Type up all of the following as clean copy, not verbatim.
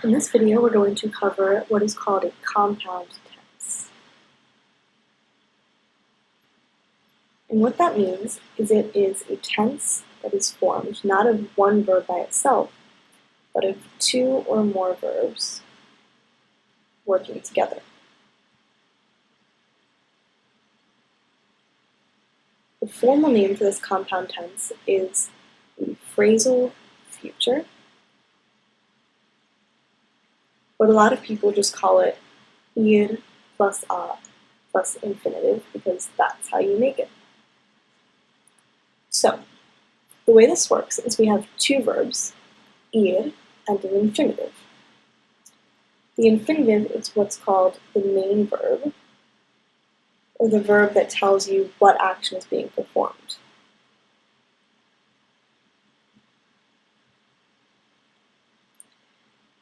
In this video, we're going to cover what is called a compound tense. And what that means is it is a tense that is formed not of one verb by itself, but of two or more verbs working together. The formal name for this compound tense is the phrasal future, but a lot of people just call it ir plus a plus infinitive because that's how you make it. So, the way this works is we have two verbs, ir and an infinitive. The infinitive is what's called the main verb, or the verb that tells you what action is being performed.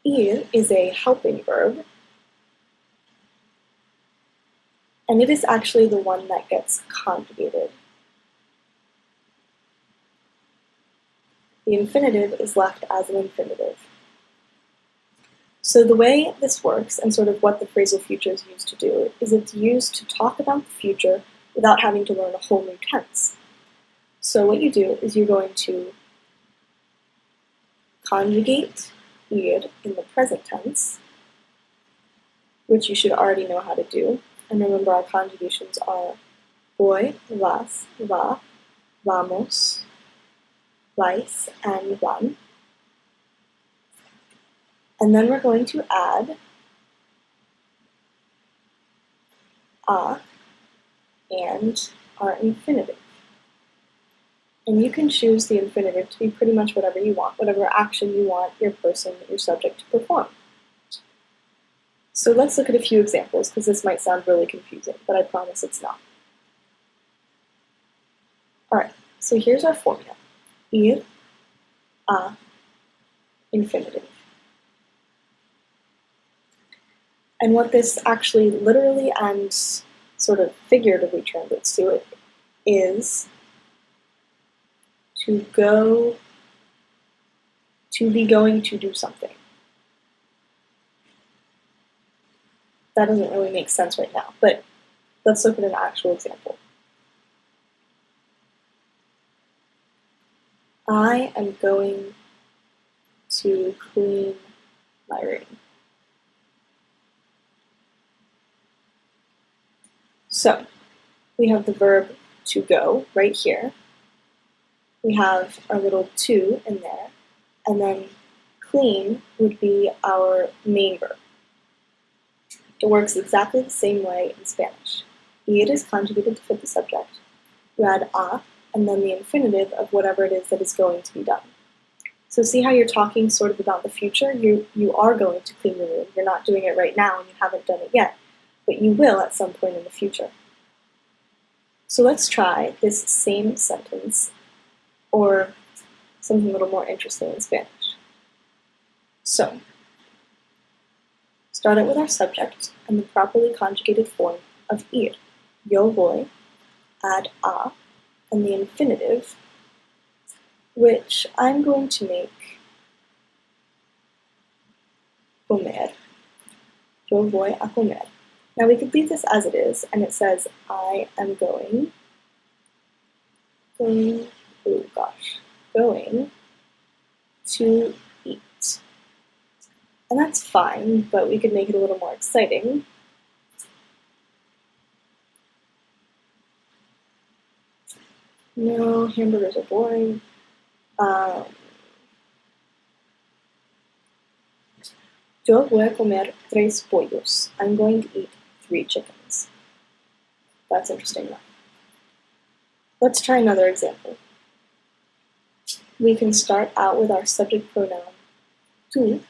Ir is a helping verb, and it is actually the one that gets conjugated. The infinitive is left as an infinitive. So the way this works, and sort of what the phrasal future is used to do, is it's used to talk about the future without having to learn a whole new tense. So what you do is you're going to conjugate ir in the present tense, which you should already know how to do. And remember, our conjugations are voy, vas, va, vamos, vais, and van. And then we're going to add a and our infinitive. And you can choose the infinitive to be pretty much whatever you want, whatever action you want your person, your subject, to perform. So let's look at a few examples, because this might sound really confusing, but I promise it's not. Alright, so here's our formula. Ir, a, infinitive. And what this actually literally and sort of figuratively translates to it is to be going to do something. That doesn't really make sense right now, but let's look at an actual example. I am going to clean my room. So, we have the verb to go right here. We have our little to in there, and then clean would be our main verb. It works exactly the same way in Spanish. Ir is conjugated to fit the subject. You add a, and then the infinitive of whatever it is that is going to be done. So see how you're talking sort of about the future? You are going to clean your room. You're not doing it right now and you haven't done it yet, but you will at some point in the future. So let's try this same sentence, or something a little more interesting in Spanish. So, start out with our subject and the properly conjugated form of ir. Yo voy, add a, and the infinitive, which I'm going to make comer. Yo voy a comer. Now we could leave this as it is, and it says I am going to eat. And that's fine, but we could make it a little more exciting. No, hamburgers are boring. Yo voy a comer 3 pollos. I'm going to eat 3 chickens. That's interesting enough. Let's try another example. We can start out with our subject pronoun tú,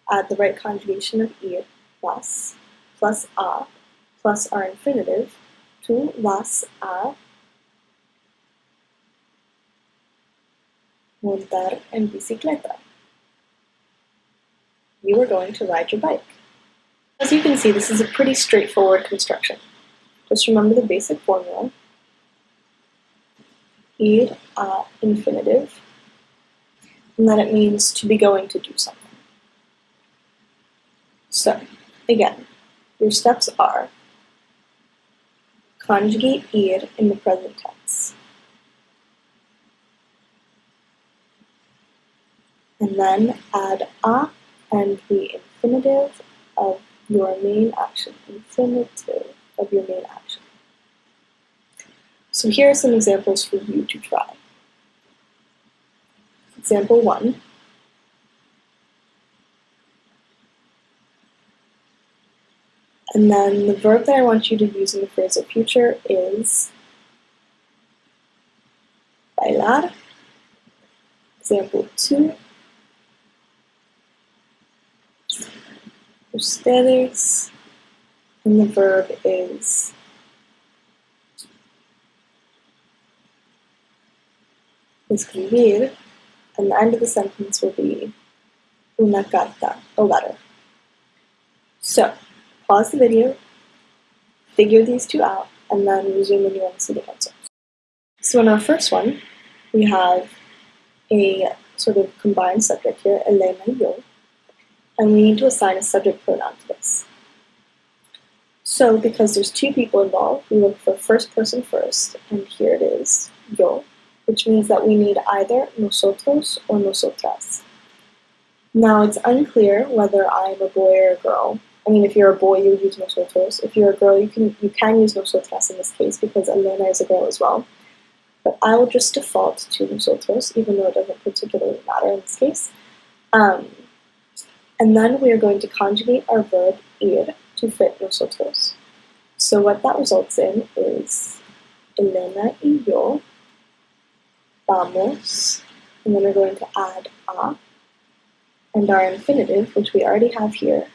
add the right conjugation of ir, vas, plus a, plus our infinitive, tú vas a montar en bicicleta. You are going to ride your bike. As you can see, this is a pretty straightforward construction. Just remember the basic formula. Ir a infinitive, and that it means to be going to do something. So, again, your steps are conjugate ir in the present tense, and then add a and the infinitive of your main action. Infinitive of your main action. So here are some examples for you to try. Example 1. And then the verb that I want you to use in the phrasal future is bailar. Example 2. Ustedes. And the verb is escribir. And the end of the sentence will be una carta, a letter. So, pause the video, figure these two out, and then resume when you want to see the answers. So in our first one, we have a sort of combined subject here, Elena y yo, and we need to assign a subject pronoun to this. So because there's two people involved, we look for first person first, and here it is, yo, which means that we need either nosotros or nosotras. Now it's unclear whether I'm a boy or a girl. I mean, if you're a boy, you would use nosotros. If you're a girl, you can use nosotras in this case because Elena is a girl as well. But I will just default to nosotros, even though it doesn't particularly matter in this case. And then we are going to conjugate our verb ir to fit nosotros. So what that results in is Elena y yo vamos, and then we're going to add a, and our infinitive, which we already have here,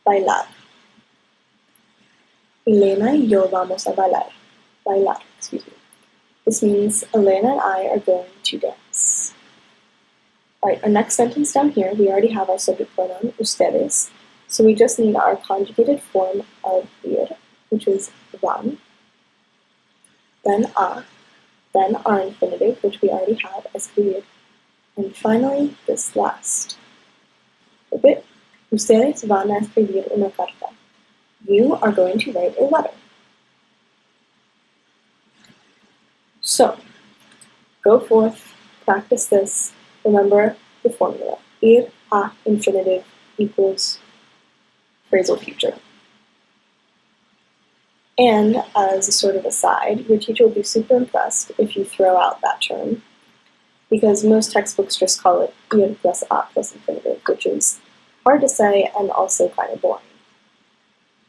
bailar. Elena y yo vamos a bailar. Bailar, excuse me. This means Elena and I are going to dance. Alright, our next sentence down here, we already have our subject pronoun, ustedes, so we just need our conjugated form of ir, which is van, then a, then our infinitive, which we already have, escribir, and finally, this last bit, ustedes van a escribir una carta. You are going to write a letter. So, go forth, practice this, remember the formula. Ir a infinitive equals phrasal future. And as a sort of aside, your teacher will be super impressed if you throw out that term, because most textbooks just call it ir plus a plus infinitive, which is hard to say and also kind of boring.